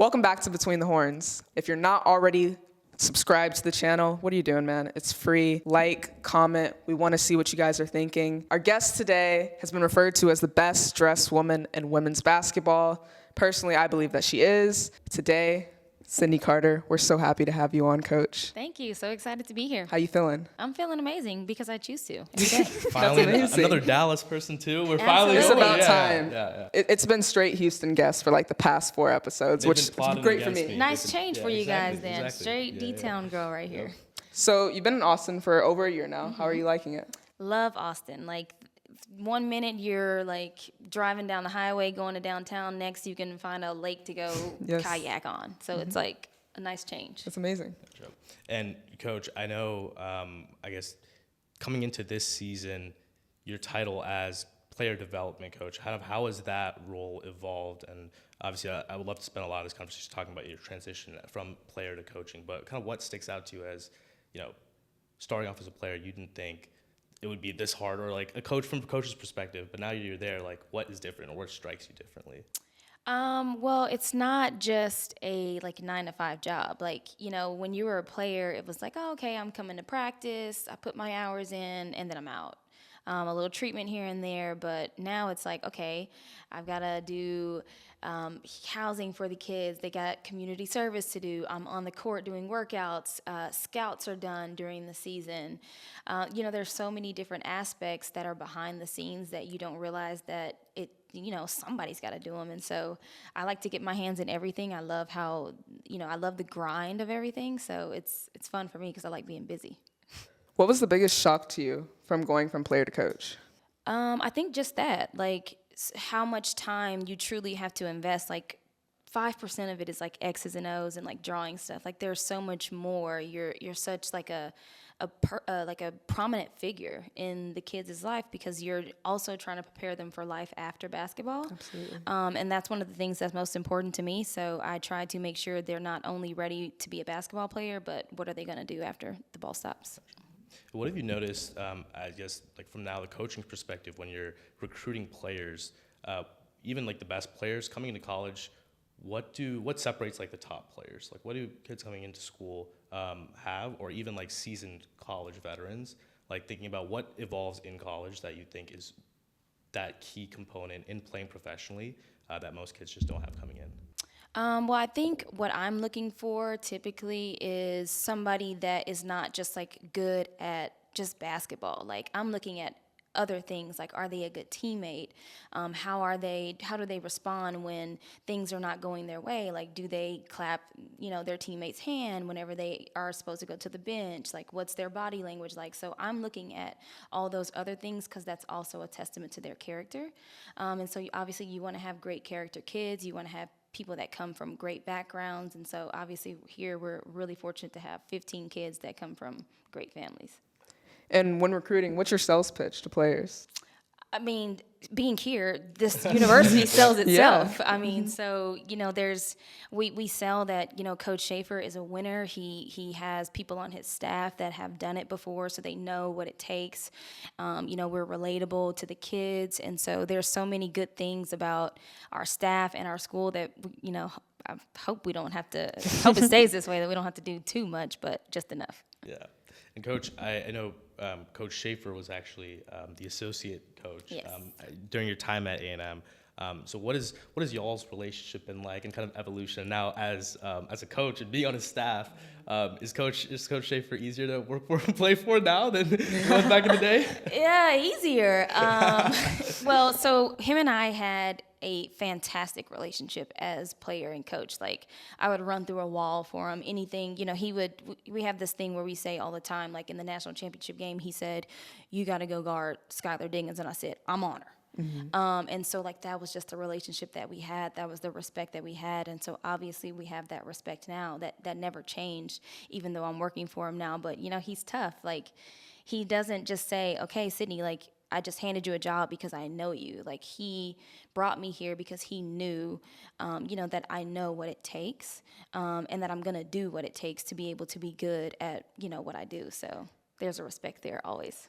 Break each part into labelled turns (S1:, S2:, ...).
S1: Welcome back to Between the Horns. If you're not already subscribed to the channel, what are you doing, man? It's free. Like, comment. We want to see what you guys are thinking. Our guest today has been referred to as the best dressed woman in women's basketball. Personally, I believe that she is. Today, Sydney Carter, we're so happy to have you on, Coach.
S2: Thank you. So excited to be here.
S1: How you feeling?
S2: I'm feeling amazing because I choose to. Every day.
S3: Finally,
S1: amazing.
S3: another Dallas person too. We're
S2: Absolutely.
S3: finally.
S1: It's about
S3: Yeah,
S1: time.
S3: Yeah.
S1: It's been straight Houston guests for like the past 4 episodes,
S3: They've
S1: which
S3: been
S1: is
S3: plotting
S1: great for
S3: against
S1: me.
S3: me.
S2: Nice change for you guys then.
S3: exactly.
S2: Straight
S3: Yeah,
S2: D-Town girl right here.
S1: So you've been in Austin for over a year now. How are you liking it?
S2: Love Austin. Like 1 minute you're like driving down the highway going to downtown. Next you can find a lake to go
S1: Yes.
S2: kayak on. So it's like a nice change.
S1: It's amazing.
S3: And Coach, I know, I guess coming into this season, your title as player development coach, how has that role evolved? And obviously, I would love to spend a lot of this conversation talking about your transition from player to coaching. But kind of what sticks out to you as, starting off as a player, you didn't think it would be this hard, or like a coach from a coach's perspective, but now you're there, like what is different or what strikes you differently?
S2: Well, it's not just a 9-to-5 job. Like, when you were a player, it was like, oh, okay, I'm coming to practice, I put my hours in, and then I'm out. A little treatment here and there, but now it's like, okay, I've got to do housing for the kids. They got community service to do. I'm on the court doing workouts. Scouts are done during the season. There's so many different aspects that are behind the scenes that you don't realize that somebody's got to do them. And so I like to get my hands in everything. I love how, I love the grind of everything. So it's fun for me because I like being busy.
S1: What was the biggest shock to you from going from player to coach?
S2: I think just that, like how much time you truly have to invest. Like 5% of it is like X's and O's and like drawing stuff. Like there's so much more. You're such like a prominent figure in the kids' life because you're also trying to prepare them for life after basketball.
S1: Absolutely.
S2: And that's one of the things that's most important to me. So I try to make sure they're not only ready to be a basketball player, but what are they going to do after the ball stops?
S3: What have you noticed, I guess, like from now the coaching perspective, when you're recruiting players, even like the best players coming into college, what separates like the top players? Like what do kids coming into school have, or even like seasoned college veterans, like thinking about what evolves in college that you think is that key component in playing professionally that most kids just don't have coming in?
S2: Well, I think what I'm looking for typically is somebody that is not just like good at just basketball. Like I'm looking at other things, like are they a good teammate? How do they respond when things are not going their way? Like do they clap, their teammate's hand whenever they are supposed to go to the bench? Like what's their body language like? So I'm looking at all those other things because that's also a testament to their character. And so obviously you want to have great character kids. You want to have people that come from great backgrounds. And so obviously here we're really fortunate to have 15 kids that come from great families.
S1: And when recruiting, what's your sales pitch to players?
S2: I mean, being here, this university sells itself. I mean, so, we sell that, Coach Schaefer is a winner. He has people on his staff that have done it before, so they know what it takes. We're relatable to the kids. And so there's so many good things about our staff and our school that, I hope we don't have to, hope it stays this way, that we don't have to do too much, but just enough.
S3: Yeah. And Coach, I know Coach Schaefer was actually the associate coach
S2: Yes.
S3: During your time at A&M. So what is y'all's relationship been like, and kind of evolution now as a coach and being on his staff? Is Coach Schaefer easier to work for and play for now than it was back in the day?
S2: Yeah, easier. Well, so him and I had a fantastic relationship as player and coach. Like I would run through a wall for him, anything, we have this thing where we say all the time, like in the national championship game, he said, you got to go guard Skylar Diggins. And I said, I'm on her. Mm-hmm. And so like that was just the relationship that we had. That was the respect that we had. And so obviously we have that respect now that never changed, even though I'm working for him now. But, he's tough. Like he doesn't just say, okay, Sydney, like I just handed you a job because I know you. Like he brought me here because he knew, that I know what it takes and that I'm going to do what it takes to be able to be good at, what I do. So there's a respect there always.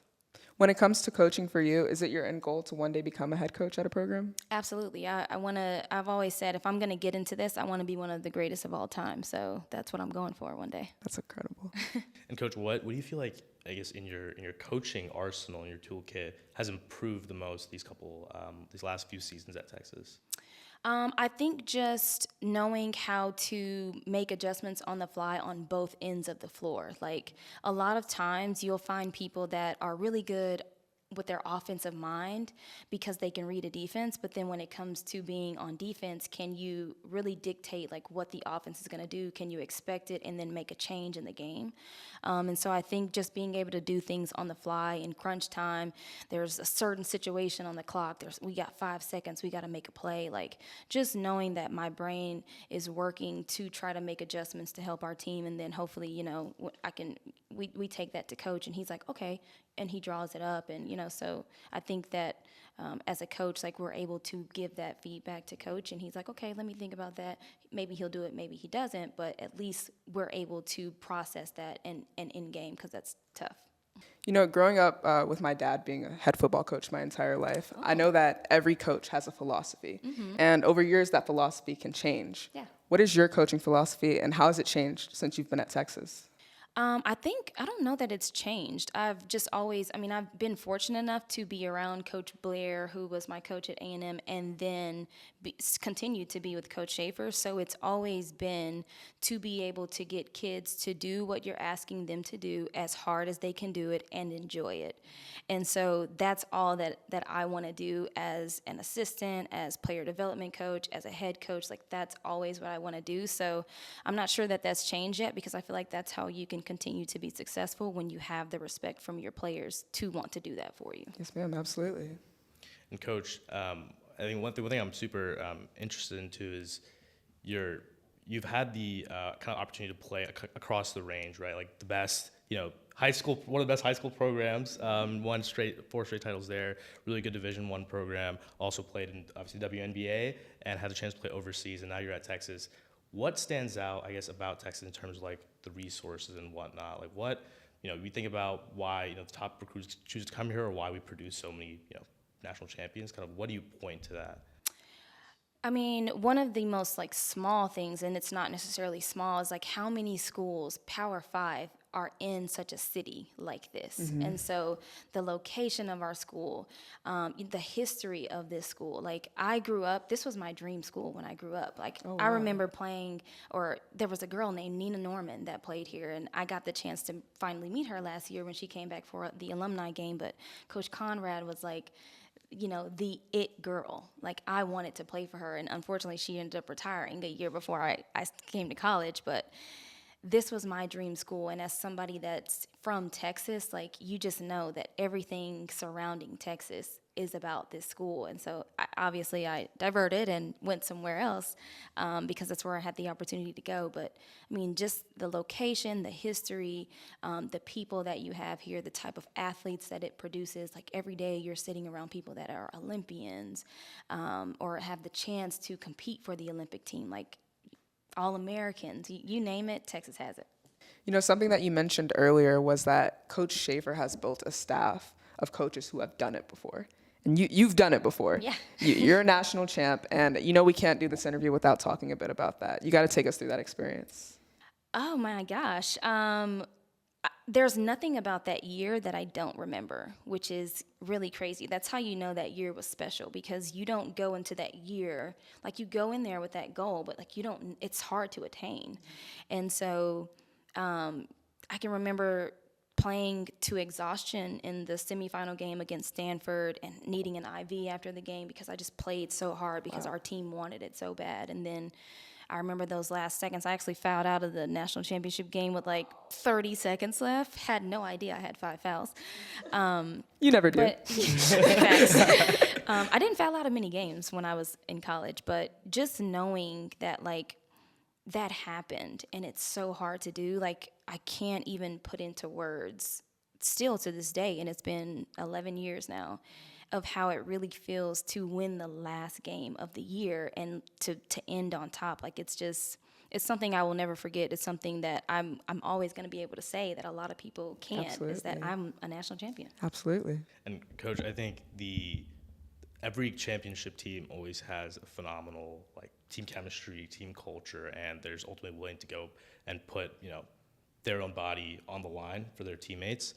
S1: When it comes to coaching for you, is it your end goal to one day become a head coach at a program?
S2: Absolutely. I've always said if I'm going to get into this, I want to be one of the greatest of all time. So that's what I'm going for one day.
S1: That's incredible.
S3: And Coach, what do you feel like, I guess, in your coaching arsenal, in your toolkit, has improved the most these last few seasons at Texas?
S2: I think just knowing how to make adjustments on the fly on both ends of the floor. Like a lot of times you'll find people that are really good with their offensive mind because they can read a defense, but then when it comes to being on defense, can you really dictate like what the offense is going to do? Can you expect it and then make a change in the game? And so I think just being able to do things on the fly in crunch time, there's a certain situation on the clock, we got 5 seconds, we got to make a play. Like just knowing that my brain is working to try to make adjustments to help our team, and then hopefully, we take that to coach and he's like, okay, and he draws it up, and so I think that as a coach, like we're able to give that feedback to coach, and he's like, okay, let me think about that. Maybe he'll do it, maybe he doesn't, but at least we're able to process that and in game, because that's tough.
S1: Growing up with my dad being a head football coach my entire life, I know that every coach has a philosophy, and over years that philosophy can change.
S2: Yeah.
S1: What is your coaching philosophy, and how has it changed since you've been at Texas?
S2: I don't know that it's changed. I've just always, I've been fortunate enough to be around Coach Blair, who was my coach at A&M, and then continued to be with Coach Schaefer. So it's always been to be able to get kids to do what you're asking them to do as hard as they can do it and enjoy it. And so that's all that I want to do as an assistant, as player development coach, as a head coach. Like that's always what I want to do. So I'm not sure that that's changed yet, because I feel like that's how you can continue to be successful, when you have the respect from your players to want to do that for you.
S1: Yes, ma'am, absolutely.
S3: And Coach, I think one thing I'm super interested into is you've had the kind of opportunity to play across the range, right? Like the best, high school, one of the best high school programs, 4 straight titles there, really good Division I program, also played in obviously WNBA and had a chance to play overseas, and now you're at Texas. What stands out, I guess, about Texas in terms of like the resources and whatnot? Like what, we think about why, the top recruits choose to come here, or why we produce so many, national champions. Kind of what do you point to that?
S2: One of the most like small things, and it's not necessarily small, is like how many schools, Power 5, are in such a city like this. And so the location of our school, the history of this school. Like I grew up, this was my dream school when I grew up. Like I remember playing, or there was a girl named Nina Norman that played here, and I got the chance to finally meet her last year when she came back for the alumni game. But Coach Conrad was like, the it girl. Like I wanted to play for her, and unfortunately she ended up retiring a year before I came to college. But this was my dream school, and as somebody that's from Texas, like you just know that everything surrounding Texas is about this school. And so I diverted and went somewhere else because that's where I had the opportunity to go. But just the location, the history, the people that you have here, the type of athletes that it produces. Like every day you're sitting around people that are Olympians or have the chance to compete for the Olympic team, like All-Americans, you name it, Texas has it.
S1: Something that you mentioned earlier was that Coach Schaefer has built a staff of coaches who have done it before. And you've done it before.
S2: Yeah.
S1: You're a national champ, and we can't do this interview without talking a bit about that. You got to take us through that experience.
S2: Oh my gosh. There's nothing about that year that I don't remember, which is really crazy. That's how you know that year was special, because you don't go into that year, like you go in there with that goal, but like it's hard to attain. And so I can remember playing to exhaustion in the semifinal game against Stanford and needing an IV after the game because I just played so hard because our team wanted it so bad. And then I remember those last seconds. I actually fouled out of the national championship game with like 30 seconds left. Had no idea I had 5 fouls.
S1: You never do.
S2: I didn't foul out of many games when I was in college, but just knowing that like that happened and it's so hard to do, like I can't even put into words still to this day, and it's been 11 years now. of how it really feels to win the last game of the year and to end on top. Like, it's something I will never forget. It's something that I'm always going to be able to say that a lot of people can't.
S1: Absolutely.
S2: Is that I'm a national champion.
S1: Absolutely.
S3: And Coach, I think every championship team always has a phenomenal like team chemistry, team culture, and there's ultimately willing to go and put their own body on the line for their teammates.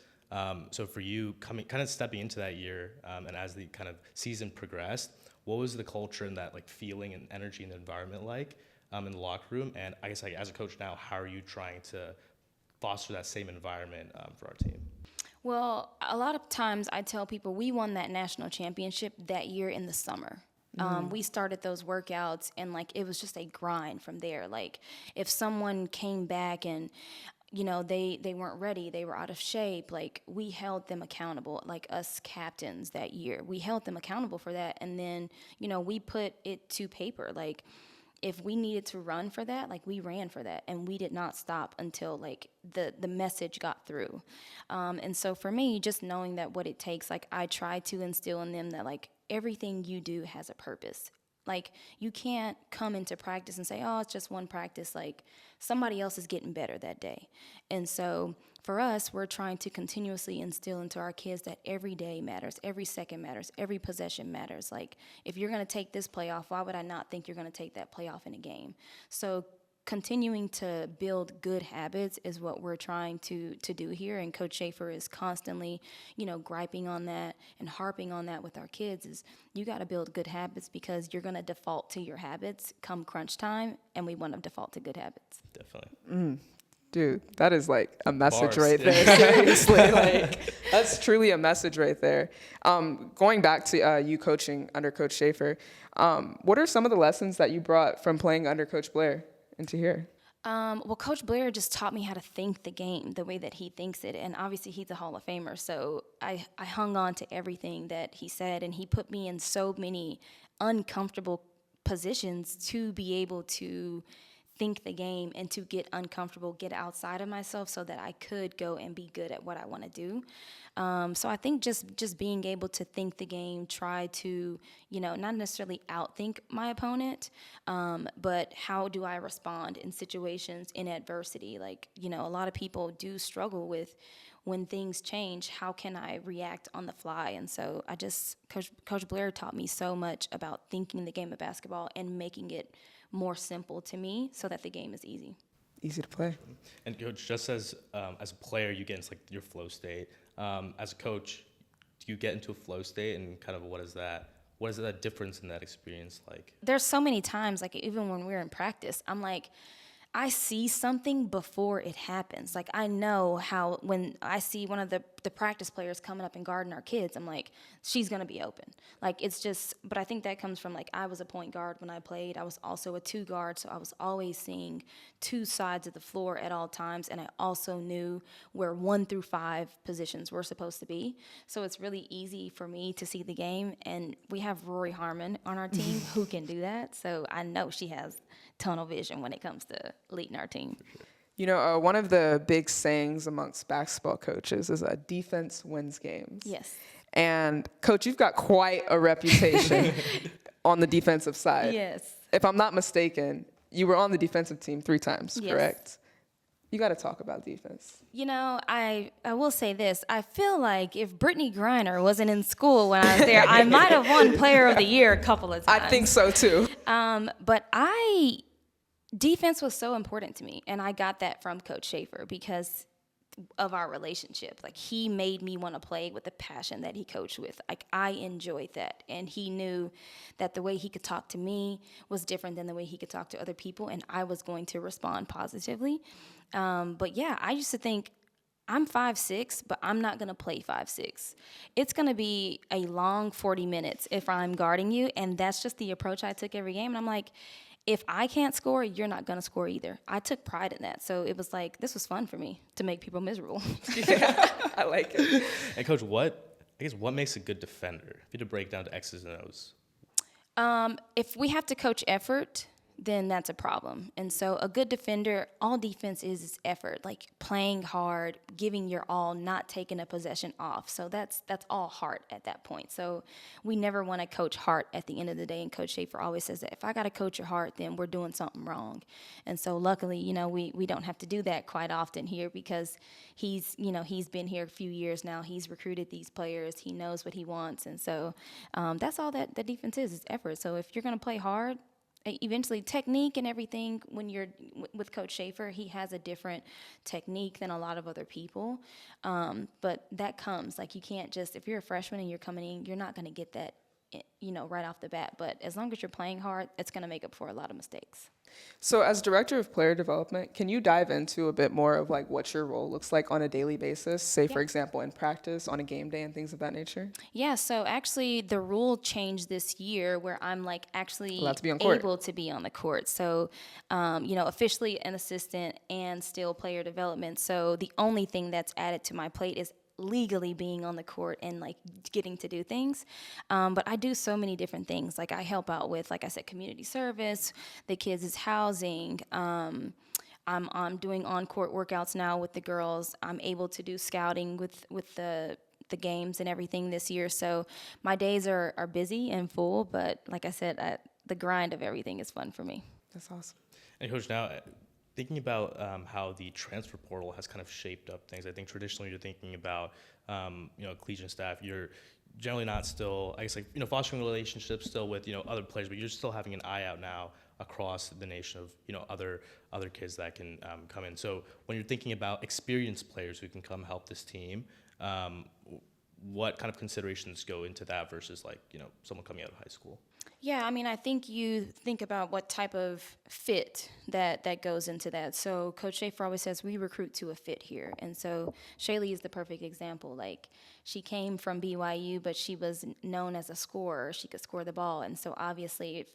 S3: So for you, kind of stepping into that year, and as the kind of season progressed, what was the culture and that like feeling and energy in the environment like in the locker room? And I guess like as a coach now, how are you trying to foster that same environment for our team?
S2: Well, a lot of times I tell people we won that national championship that year in the summer. We started those workouts and like it was just a grind from there. Like if someone came back and they weren't ready, they were out of shape, like we held them accountable, like us captains that year. We held them accountable for that, and then we put it to paper. Like if we needed to run for that, like we ran for that, and we did not stop until like the message got through. And so for me, just knowing that what it takes, like I try to instill in them that like everything you do has a purpose. Like you can't come into practice and say, oh, it's just one practice. Like somebody else is getting better that day. And so for us, we're trying to continuously instill into our kids that every day matters, every second matters, every possession matters. Like if you're going to take this play off, why would I not think you're going to take that play off in a game? So continuing to build good habits is what we're trying to do here, and Coach Schaefer is constantly, griping on that and harping on that with our kids. Is you got to build good habits because you're going to default to your habits come crunch time, and we want to default to good habits.
S3: Definitely.
S1: Dude, that is like a message
S3: Bars.
S1: right there. Seriously, like that's truly a message right there. Going back to you coaching under Coach Schaefer, what are some of the lessons that you brought from playing under Coach Blair into here?
S2: Well, Coach Blair just taught me how to think the game the way that he thinks it. And obviously he's a Hall of Famer. So I hung on to everything that he said, and he put me in so many uncomfortable positions to be able to think the game and to get uncomfortable, get outside of myself so that I could go and be good at what I want to do. So I think just being able to think the game, try to, not necessarily outthink my opponent, but how do I respond in situations, in adversity? Like, a lot of people do struggle with when things change, how can I react on the fly? And so Coach Blair taught me so much about thinking the game of basketball and making it more simple to me so that the game is easy.
S1: Easy to play.
S3: And Coach, just as a player, you get into like your flow state. As a coach, do you get into a flow state, and kind of what is that difference in that experience like?
S2: There's so many times, like even when we're in practice, I'm like, I see something before it happens. Like I know how when I see one of the practice players coming up and guarding our kids, I'm like, she's going to be open. Like it's just, but I think that comes from like I was a point guard when I played. I was also a two guard, so I was always seeing two sides of the floor at all times, and I also knew where 1 through 5 positions were supposed to be. So it's really easy for me to see the game, and we have Rory Harmon on our team who can do that. So I know she has tunnel vision when it comes to leading our team.
S1: One of the big sayings amongst basketball coaches is defense wins games.
S2: Yes.
S1: And Coach, you've got quite a reputation on the defensive side.
S2: Yes.
S1: If I'm not mistaken, you were on the defensive team 3 times,
S2: Yes.
S1: correct? You got to talk about defense.
S2: I will say this. I feel like if Brittany Griner wasn't in school when I was there, I might have won Player of the Year a couple of times.
S1: I think so, too.
S2: But defense was so important to me, and I got that from Coach Schaefer because of our relationship. Like he made me want to play with the passion that he coached with. Like I enjoyed that, and he knew that the way he could talk to me was different than the way he could talk to other people, and I was going to respond positively. But yeah, I used to think I'm 5'6", but I'm not going to play 5'6". It's going to be a long 40 minutes if I'm guarding you, and that's just the approach I took every game. And I'm like, if I can't score, you're not going to score either. I took pride in that. So it was like, this was fun for me to make people miserable.
S1: Yeah, I like it.
S3: And Coach, what makes a good defender? If you had to break down to X's and O's.
S2: If we have to coach effort, then that's a problem. And so a good defender, all defense is effort, like playing hard, giving your all, not taking a possession off. So that's all heart at that point. So we never want to coach heart at the end of the day. And Coach Schaefer always says that if I got to coach your heart, then we're doing something wrong. And so luckily, we don't have to do that quite often here because he's been here a few years now. He's recruited these players. He knows what he wants. And so that's all that the defense is effort. So if you're going to play hard, eventually technique and everything, when you're with Coach Schaefer, he has a different technique than a lot of other people. But that comes, like, you can't just, if you're a freshman and you're coming in, you're not going to get that, right off the bat. But as long as you're playing hard, it's going to make up for a lot of mistakes.
S1: So as director of player development, can you dive into a bit more of like what your role looks like on a daily basis, say for example in practice, on a game day and things of that nature?
S2: Yeah, so actually the rule changed this year where I'm like actually able to be on the court. So, officially an assistant and still player development. So the only thing that's added to my plate is legally being on the court and like getting to do things. But I do so many different things. Like I help out with, like I said, community service, the kids' housing. I'm doing on-court workouts now with the girls. I'm able to do scouting with the games and everything this year. So my days are busy and full, but like I said, the grind of everything is fun for me.
S1: That's awesome.
S3: And Coach, now thinking about how the transfer portal has kind of shaped up things, I think traditionally you're thinking about, collegiate staff, you're generally not still, I guess, like, fostering relationships still with, other players, but you're still having an eye out now across the nation of, other kids that can come in. So when you're thinking about experienced players who can come help this team, what kind of considerations go into that versus like, someone coming out of high school?
S2: Yeah, I mean, I think you think about what type of fit that goes into that. So Coach Schaefer always says we recruit to a fit here. And so Shaylee is the perfect example. Like, she came from BYU, but she was known as a scorer. She could score the ball. And so obviously,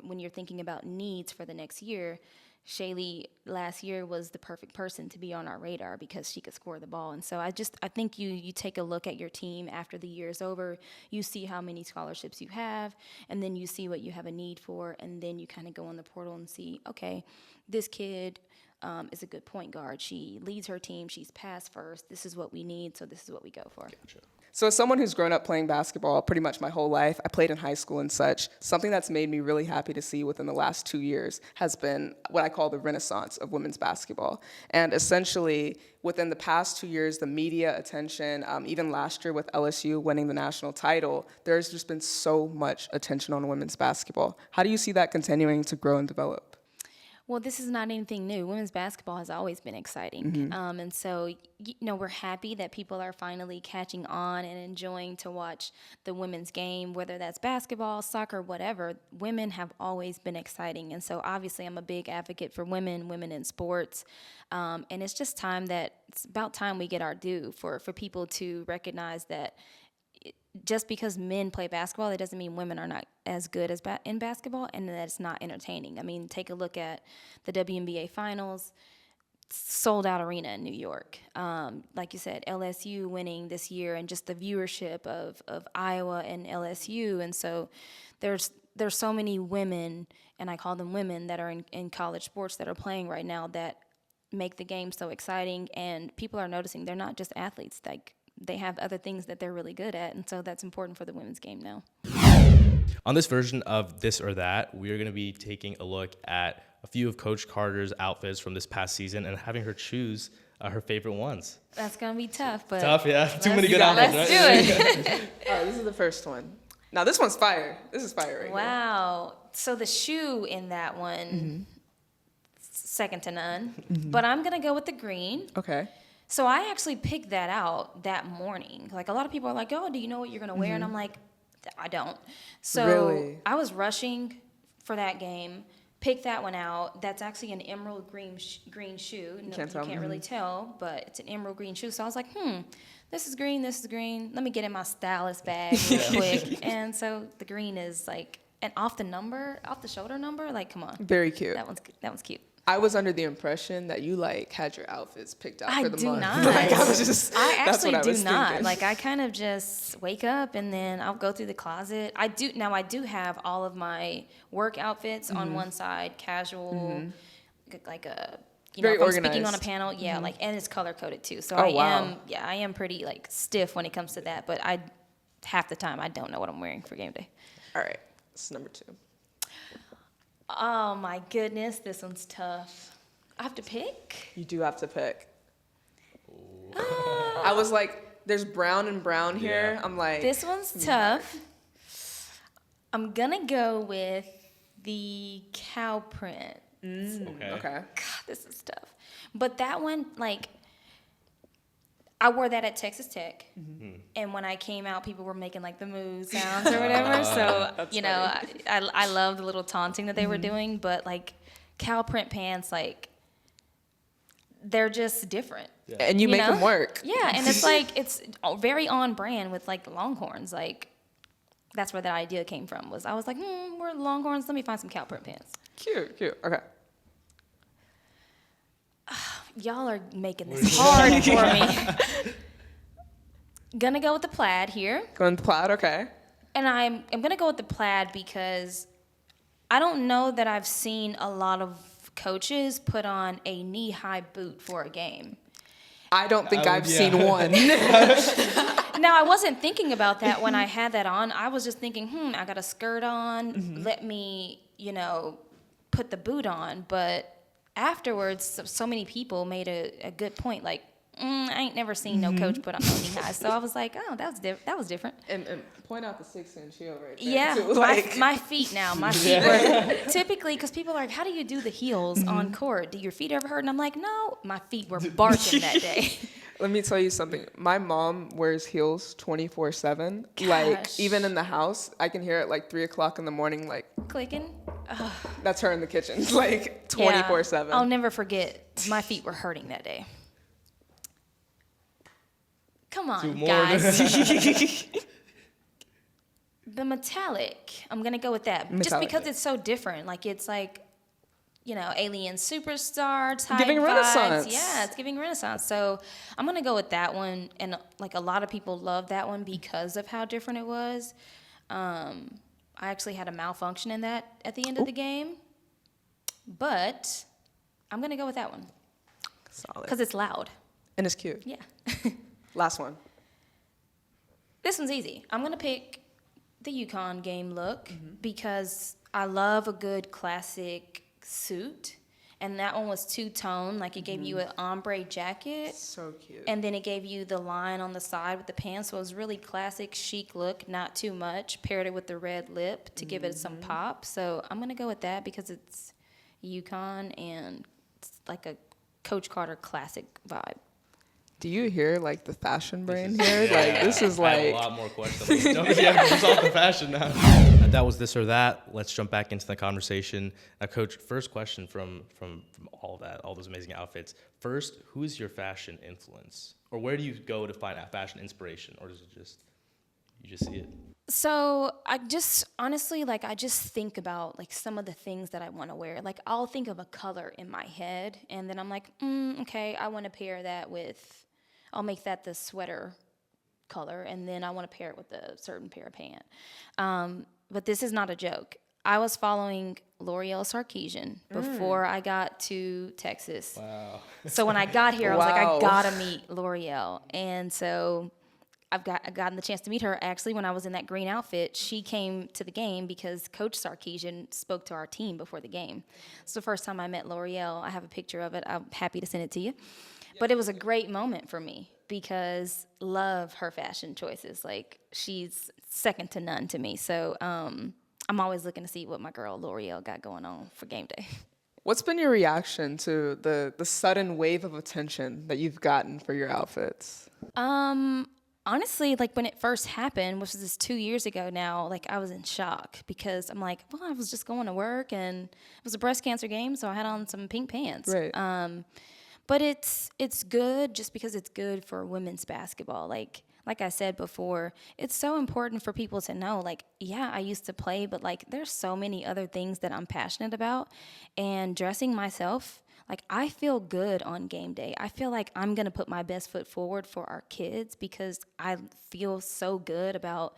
S2: when you're thinking about needs for the next year, Shaylee last year was the perfect person to be on our radar because she could score the ball. And so I think you take a look at your team after the year is over, you see how many scholarships you have, and then you see what you have a need for, and then you kind of go on the portal and see, okay, this kid is a good point guard. She leads her team. She's pass first. This is what we need, so this is what we go for.
S3: Gotcha.
S1: So as someone who's grown up playing basketball pretty much my whole life, I played in high school and such, something that's made me really happy to see within the last 2 years has been what I call the renaissance of women's basketball. And essentially, within the past 2 years, the media attention, even last year with LSU winning the national title, there's just been so much attention on women's basketball. How do you see that continuing to grow and develop?
S2: Well, this is not anything new. Women's basketball has always been exciting. And so, we're happy that people are finally catching on and enjoying to watch the women's game, whether that's basketball, soccer, whatever. Women have always been exciting. And so, obviously, I'm a big advocate for women in sports. And it's just it's about time we get our due for people to recognize that just because men play basketball, it doesn't mean women are not as good as in basketball and that it's not entertaining. I mean, take a look at the WNBA finals, sold out arena in New York. Like you said, LSU winning this year and just the viewership of Iowa and LSU. And so there's so many women, and I call them women, that are in college sports that are playing right now that make the game so exciting, and people are noticing they're not just athletes. Like, they have other things that they're really good at, and so that's important for the women's game now.
S3: On this version of This or That, we are going to be taking a look at a few of Coach Carter's outfits from this past season and having her choose her favorite ones.
S2: That's going to be tough, but
S3: tough, yeah. Too many good outfits,
S2: let's
S3: right?
S2: do it.
S1: All right, this is the first one. Now, this one's fire. This is fire right here.
S2: Wow. So the shoe in that one, second to none. But I'm going to go with the green.
S1: Okay.
S2: So I actually picked that out that morning. Like, a lot of people are like, oh, do you know what you're going to wear? And I'm like, I don't. So
S1: Really?
S2: I was rushing for that game, picked that one out. That's actually an emerald green shoe. No, you can't really tell, but it's an emerald green shoe. So I was like, this is green, this is green. Let me get in my stylist bag real quick. And so the green is like an off the shoulder number. Like, come on.
S1: Very cute.
S2: That one's cute.
S1: I was under the impression that you like had your outfits picked out for the month.
S2: I do not.
S1: Like, I was just,
S2: I
S1: that's what
S2: actually
S1: I was
S2: do not.
S1: thinking.
S2: Like I kind of just wake up and then I'll go through the closet. I do have all of my work outfits on one side, casual, like a
S1: Very
S2: if I'm speaking on a
S1: organized.
S2: panel, like, and it's color coded too. So
S1: Oh, wow.
S2: I am pretty like stiff when it comes to that. But half the time I don't know what I'm wearing for game day.
S1: All right, this is number 2.
S2: Oh my goodness, this one's tough. I have to pick.
S1: You do have to pick. I was like, there's brown and brown here.
S3: Yeah.
S1: I'm like,
S2: This one's tough. I'm gonna go with the cow print.
S3: Okay.
S1: okay.
S2: God, this is tough. But that one, like, I wore that at Texas Tech, and when I came out, people were making like the moo sounds or whatever. So
S1: That's
S2: I love the little taunting that they were doing. But like, cow print pants, like, they're just different.
S1: And you make
S2: know?
S1: them work.
S2: Yeah, and it's like it's very on brand with like the Longhorns. Like, that's where that idea came from. I was like, we're the Longhorns. Let me find some cow print pants.
S1: Cute. Okay.
S2: Y'all are making this hard for me. Gonna go with the plaid here.
S1: Going with plaid, okay.
S2: And I'm gonna go with the plaid because I don't know that I've seen a lot of coaches put on a knee-high boot for a game.
S1: I don't think I've seen one.
S2: Now, I wasn't thinking about that when I had that on. I was just thinking, I got a skirt on. Let me, put the boot on. But afterwards, so many people made a good point. Like, I ain't never seen no coach put on no knee highs. So I was like, oh, that was different.
S1: And point out the 6-inch heel right there.
S2: Yeah,
S1: too. Like,
S2: my feet now. My feet were typically, because people are like, how do you do the heels on court? Do your feet ever hurt? And I'm like, no, my feet were barking that day.
S1: let me tell you something. My mom wears heels 24/7. Like,
S2: Gosh.
S1: even in the house, I can hear it like 3 o'clock in the morning. Like,
S2: Clicking.
S1: that's her in the kitchen. Like,
S2: Yeah.
S1: 24/7.
S2: I'll never forget. My feet were hurting that day. Come on,
S3: 2 more.
S2: guys. The metallic. I'm gonna go with that, just
S1: Metallic,
S2: because
S1: yeah.
S2: it's so different. Like, it's like, Alien Superstar type
S1: Giving
S2: vibes.
S1: Renaissance.
S2: Yeah, it's giving Renaissance. So I'm gonna go with that one, and like a lot of people love that one because of how different it was. I actually had a malfunction in that at the end of the game, but I'm gonna go with that one
S1: Solid.
S2: because it's loud.
S1: And it's cute.
S2: Yeah.
S1: Last one.
S2: This one's easy. I'm gonna pick the Yukon game look because I love a good classic suit, and that one was two-tone. Like, it gave you an ombre jacket,
S1: So cute.
S2: and then it gave you the line on the side with the pants. So it was really classic, chic look, not too much. Paired it with the red lip to give it some pop. So I'm gonna go with that because it's Yukon and it's like a Coach Carter classic vibe.
S1: Do you hear like the fashion brain
S3: This is-
S1: here?
S3: yeah,
S1: Like, this is
S3: I have
S1: like
S3: a lot more questions. Yeah, just off the fashion now. That was this or that. Let's jump back into the conversation. Now, Coach, first question from all that, all those amazing outfits. First, who is your fashion influence, or where do you go to find fashion inspiration, or does it you just see it?
S2: So I just honestly, like, I just think about like some of the things that I want to wear. Like, I'll think of a color in my head, and then I'm like, okay, I want to pair that with. I'll make that the sweater color, and then I want to pair it with a certain pair of pants. But this is not a joke. I was following L'Oreal Sarkeesian before I got to Texas.
S3: Wow.
S2: So when I got here, I was like, I
S1: Wow.
S2: gotta meet L'Oreal, and so I've gotten the chance to meet her. Actually, when I was in that green outfit, she came to the game because Coach Sarkeesian spoke to our team before the game. It's the first time I met L'Oreal. I have a picture of it. I'm happy to send it to you. But it was a great moment for me because love her fashion choices. Like, she's second to none to me. So I'm always looking to see what my girl L'Oreal got going on for game day.
S1: What's been your reaction to the sudden wave of attention that you've gotten for your outfits?
S2: Honestly, like, when it first happened, which was 2 years ago now, like, I was in shock because I'm like, well, I was just going to work and it was a breast cancer game, so I had on some pink pants.
S1: Right.
S2: But it's good just because it's good for women's basketball. Like like I said before, it's so important for people to know, like, yeah, I used to play, but like there's so many other things that I'm passionate about. And dressing myself, like I feel good on game day. I feel like I'm going to put my best foot forward for our kids because I feel so good about,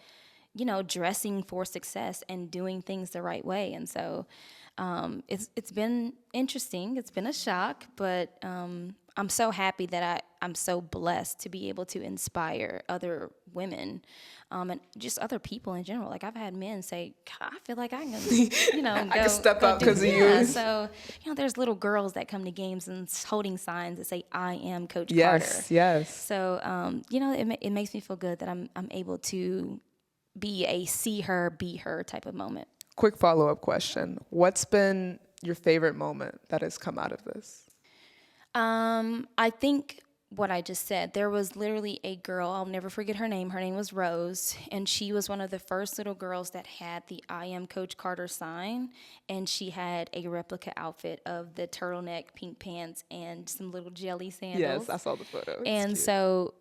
S2: dressing for success and doing things the right way. And so it's been interesting. It's been a shock, but I'm so happy that I'm so blessed to be able to inspire other women and just other people in general. Like I've had men say, God, I feel like I can,
S1: I
S2: go,
S1: can step
S2: go
S1: up
S2: do
S1: 'cause of
S2: yeah.
S1: you.
S2: So, there's little girls that come to games and holding signs that say, I am Coach
S1: Yes,
S2: Carter.
S1: yes.
S2: So, it makes me feel good that I'm able to be a see her, be her type of moment.
S1: Quick follow-up question. What's been your favorite moment that has come out of this?
S2: I think what I just said, there was literally a girl, I'll never forget her name. Her name was Rose, and she was one of the first little girls that had the I am Coach Carter sign, and she had a replica outfit of the turtleneck, pink pants, and some little jelly sandals.
S1: Yes, I saw the photo. It's
S2: And
S1: cute.
S2: so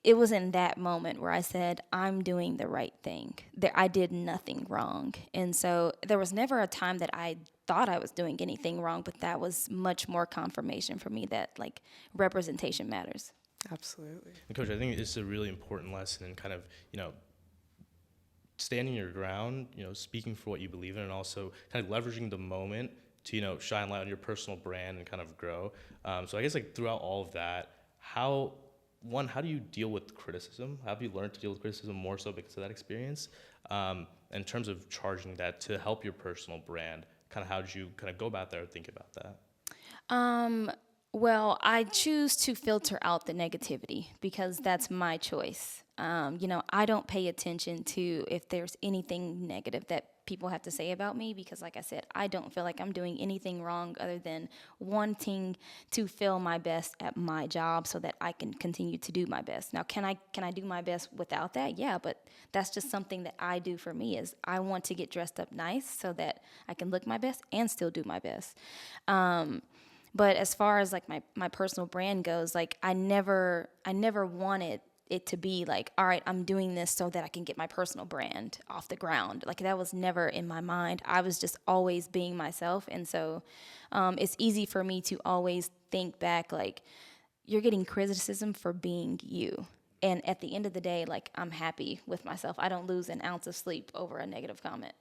S2: it was in that moment where I said, I'm doing the right thing. I did nothing wrong. And so there was never a time that I thought I was doing anything wrong, but that was much more confirmation for me that like representation matters.
S1: Absolutely.
S3: And Coach, I think it's a really important lesson in kind of, standing your ground, speaking for what you believe in, and also kind of leveraging the moment to, shine light on your personal brand and kind of grow. So I guess like throughout all of that, how do you deal with criticism? How have you learned to deal with criticism more so because of that experience? In terms of charging that to help your personal brand, kind of how did you kind of go about that or think about that?
S2: Well, I choose to filter out the negativity because that's my choice. I don't pay attention to if there's anything negative that people have to say about me because, like I said, I don't feel like I'm doing anything wrong other than wanting to feel my best at my job so that I can continue to do my best. Now, can I do my best without that? Yeah, but that's just something that I do for me is I want to get dressed up nice so that I can look my best and still do my best. But as far as like my personal brand goes, like I never wanted it to be like, all right, I'm doing this so that I can get my personal brand off the ground. Like that was never in my mind. I was just always being myself. And so it's easy for me to always think back like you're getting criticism for being you. And at the end of the day, like I'm happy with myself. I don't lose an ounce of sleep over a negative comment.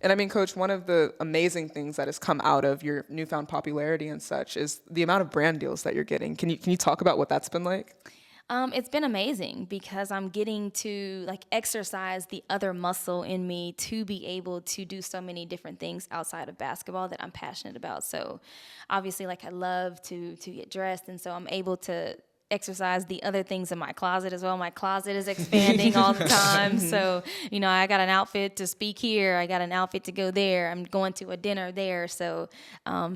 S1: And I mean, Coach, one of the amazing things that has come out of your newfound popularity and such is the amount of brand deals that you're getting. Can you talk about what that's been like?
S2: It's been amazing because I'm getting to like exercise the other muscle in me to be able to do so many different things outside of basketball that I'm passionate about. So obviously like I love to get dressed, and so I'm able to exercise the other things in my closet as well. My closet is expanding all the time. So, I got an outfit to speak here. I got an outfit to go there. I'm going to a dinner there. So I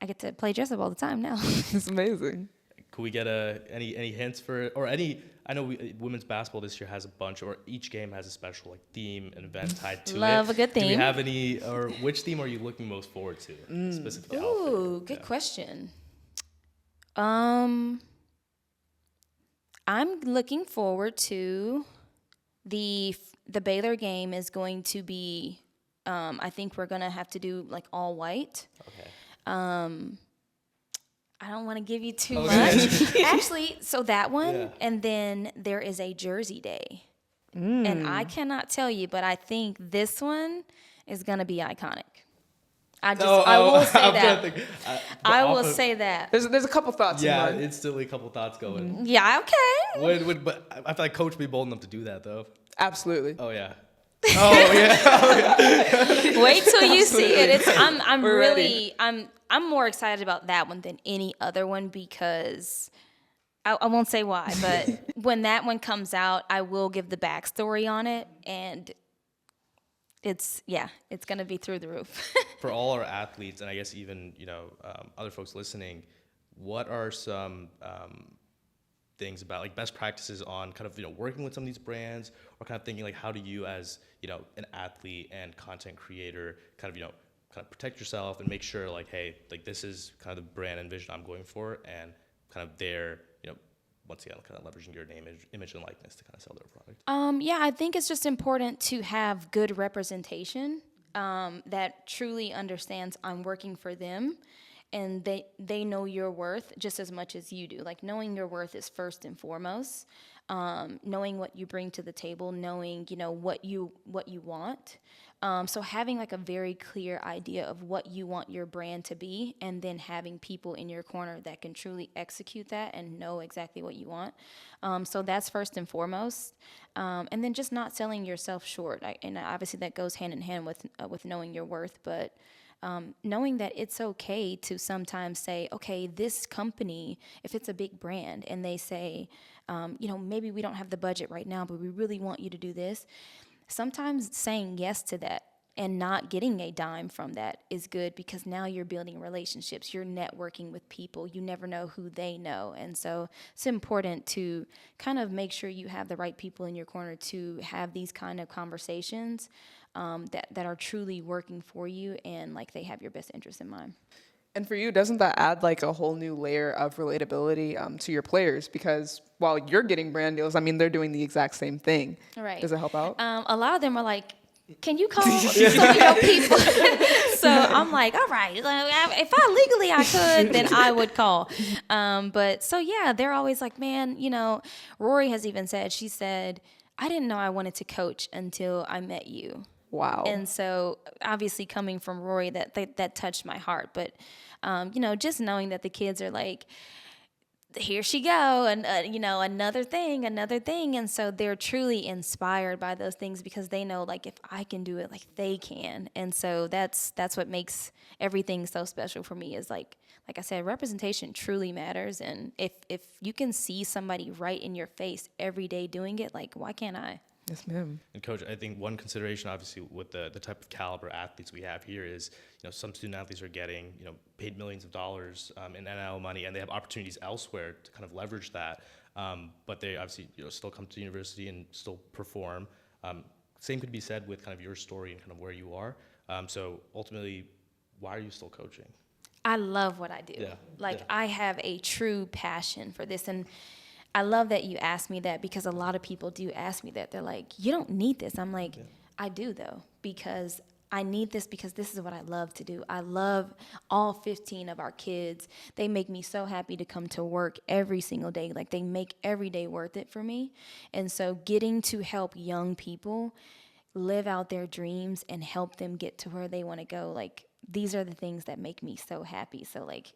S2: get to play dress up all the time now.
S1: It's amazing.
S3: Could we get any hints or any? I know women's basketball this year has a bunch, or each game has a special like theme and event tied to it.
S2: Love a good theme.
S3: Do we have any, or which theme are you looking most forward to specifically?
S2: Ooh, good question. I'm looking forward to the Baylor game is going to be. I think we're gonna have to do like all white.
S3: Okay.
S2: I don't want to give you too much. Actually, so that one, and then there is a Jersey Day. And I cannot tell you, but I think this one is going to be iconic. I will say that. I will say that.
S1: There's a couple thoughts.
S3: Yeah,
S1: in mind.
S3: instantly a couple thouts going.
S2: Yeah, okay.
S3: But I feel like Coach would be bold enough to do that though.
S1: Absolutely.
S3: Oh yeah. Oh yeah.
S2: Wait till you see it. I'm
S1: We're
S2: really
S1: ready.
S2: I'm more excited about that one than any other one because I won't say why, but when that one comes out, I will give the backstory on it, and it's gonna be through the roof.
S3: For all our athletes, and I guess even other folks listening, what are some things about like best practices on kind of working with some of these brands, or kind of thinking like how do you as an athlete and content creator kind of protect yourself and make sure like, hey, like this is kind of the brand and vision I'm going for, and kind of their once again, kind of leveraging your name, image and likeness to kind of sell their product?
S2: Yeah, I think it's just important to have good representation that truly understands I'm working for them, and they know your worth just as much as you do. Like, knowing your worth is first and foremost. Knowing what you bring to the table, knowing, what you want. So having like a very clear idea of what you want your brand to be, and then having people in your corner that can truly execute that and know exactly what you want. So that's first and foremost. And then just not selling yourself short. And obviously that goes hand in hand with knowing your worth, but knowing that it's okay to sometimes say, okay, this company, if it's a big brand and they say, maybe we don't have the budget right now, but we really want you to do this. Sometimes saying yes to that and not getting a dime from that is good, because now you're building relationships, you're networking with people, you never know who they know. And so it's important to kind of make sure you have the right people in your corner to have these kind of conversations that are truly working for you, and like they have your best interest in mind.
S1: And for you, doesn't that add like a whole new layer of relatability to your players? Because while you're getting brand deals, I mean, they're doing the exact same thing.
S2: Right.
S1: Does it help out?
S2: A lot of them are like, can you call some of your people? So I'm like, all right, if I could, then I would call. But so yeah, they're always like, man, Rory has even said, she said, I didn't know I wanted to coach until I met you.
S1: Wow.
S2: And so obviously coming from Rory, that touched my heart. But, just knowing that the kids are like, here she go, and, another thing. And so they're truly inspired by those things, because they know, like, if I can do it, like, they can. And so that's what makes everything so special for me, is like I said, representation truly matters. And if you can see somebody right in your face every day doing it, like, why can't I?
S1: Yes, ma'am.
S3: And Coach, I think one consideration, obviously, with the type of caliber athletes we have here is, some student athletes are getting, paid millions of dollars in NIL money, and they have opportunities elsewhere to kind of leverage that. But they obviously, still come to university and still perform. Same could be said with kind of your story and kind of where you are. So ultimately, why are you still coaching?
S2: I love what I do. Yeah. I have a true passion for this. And I love that you asked me that, because a lot of people do ask me that. They're like, you don't need this. I'm like, I do, though, because I need this, because this is what I love to do. I love all 15 of our kids. They make me so happy to come to work every single day. Like, they make every day worth it for me. And so getting to help young people live out their dreams and help them get to where they want to go, like, these are the things that make me so happy. So, like,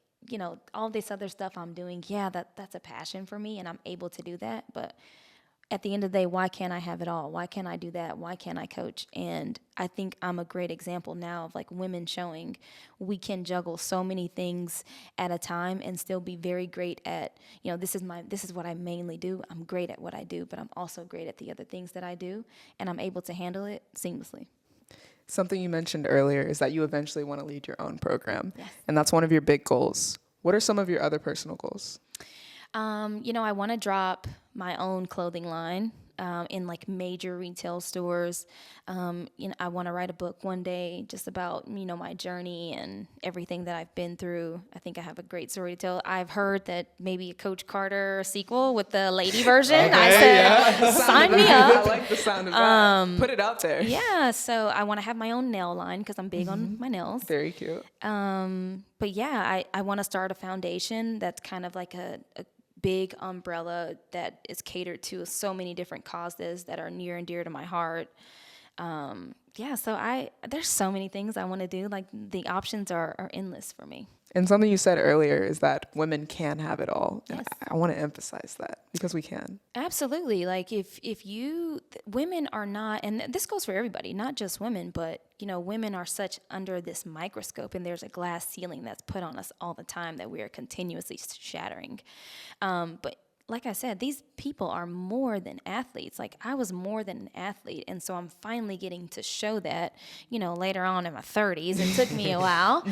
S2: all this other stuff I'm doing, that's a passion for me, and I'm able to do that. But at the end of the day, why can't I have it all? Why can't I do that? Why can't I coach? And I think I'm a great example now of, like, women showing we can juggle so many things at a time and still be very great at, this is what I mainly do. I'm great at what I do, but I'm also great at the other things that I do, and I'm able to handle it seamlessly.
S1: Something you mentioned earlier is that you eventually want to lead your own program.
S2: Yes.
S1: And that's one of your big goals. What are some of your other personal goals?
S2: I want to drop my own clothing line in like major retail stores. I want to write a book one day just about, my journey and everything that I've been through. I think I have a great story to tell. I've heard that maybe a Coach Carter sequel with the lady version.
S1: Okay,
S2: I said, sign me up.
S1: I like the sound of that. Put it out there.
S2: Yeah, so I want to have my own nail line, because I'm big on my nails.
S1: Very cute.
S2: But yeah, I want to start a foundation that's kind of like a big umbrella that is catered to so many different causes that are near and dear to my heart. So there's so many things I want to do. Like, the options are endless for me.
S1: And something you said earlier is that women can have it all.
S2: Yes.
S1: And I want to emphasize that, because we can.
S2: Absolutely. Like, women are not, and this goes for everybody, not just women, but, women are such under this microscope, and there's a glass ceiling that's put on us all the time that we are continuously shattering. But like I said, these people are more than athletes. Like, I was more than an athlete, and so I'm finally getting to show that, later on in my 30s. It took me a while.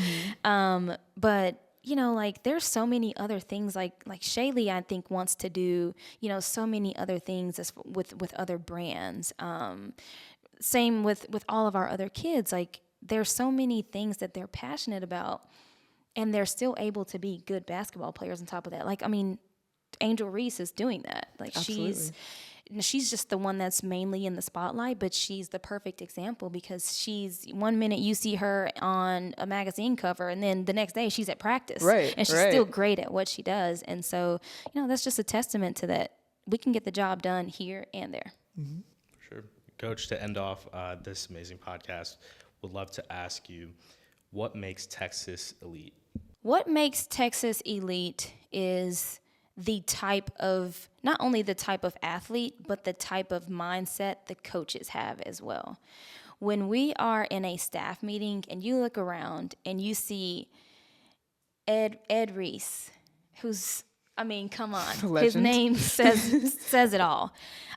S2: But like, there's so many other things, like Shaylee, I think, wants to do, so many other things with other brands. Same with all of our other kids. Like, there's so many things that they're passionate about, and they're still able to be good basketball players on top of that. Like, I mean, Angel Reese is doing that. Like
S1: Absolutely.
S2: she's just the one that's mainly in the spotlight, but she's the perfect example because she's 1 minute you see her on a magazine cover and then the next day she's at practice.
S1: Right,
S2: And she's
S1: right.
S2: still great at what she does. And so, that's just a testament to that. We can get the job done here and there.
S3: Sure. Coach, to end off this amazing podcast, would love to ask you, what makes Texas elite?
S2: What makes Texas elite is not only the type of athlete, but the type of mindset the coaches have as well. When we are in a staff meeting and you look around and you see Ed Reese, who's, come on, his
S1: Legend.
S2: name says it all.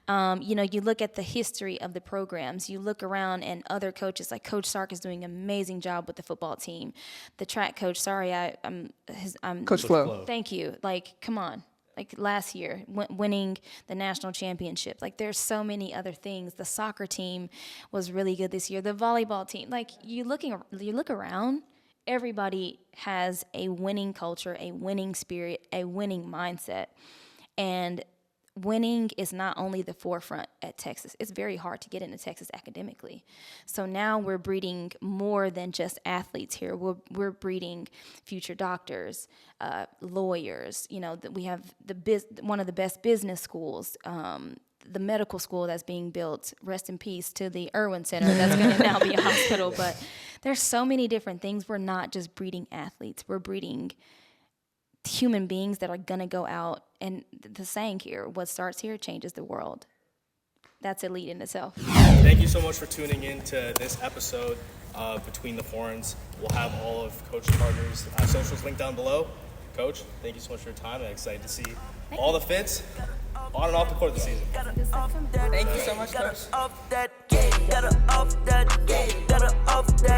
S2: You look at the history of the programs. You look around and other coaches, like Coach Sark is doing an amazing job with the football team. The track coach, I'm
S1: Coach Flo.
S2: Thank you. Like, come on. Like last year, winning the national championship. Like, there's so many other things. The soccer team was really good this year. The volleyball team. Like, you look around, everybody has a winning culture, a winning spirit, a winning mindset. And winning is not only the forefront at Texas. It's very hard to get into Texas academically. So now we're breeding more than just athletes here. We're breeding future doctors, lawyers. We have one of the best business schools. The medical school that's being built, rest in peace to the Irwin Center, that's going to now be a hospital. But there's so many different things. We're not just breeding athletes. We're breeding human beings that are going to go out. And the saying here, what starts here changes the world. That's elite in itself.
S3: Thank you so much for tuning in to this episode of Between the Horns. We'll have all of Coach Carter's socials linked down below. Coach, thank you so much for your time. I'm excited to see all the fits on and off the court this season.
S1: Thank you so much, Coach.
S4: Gotta off that,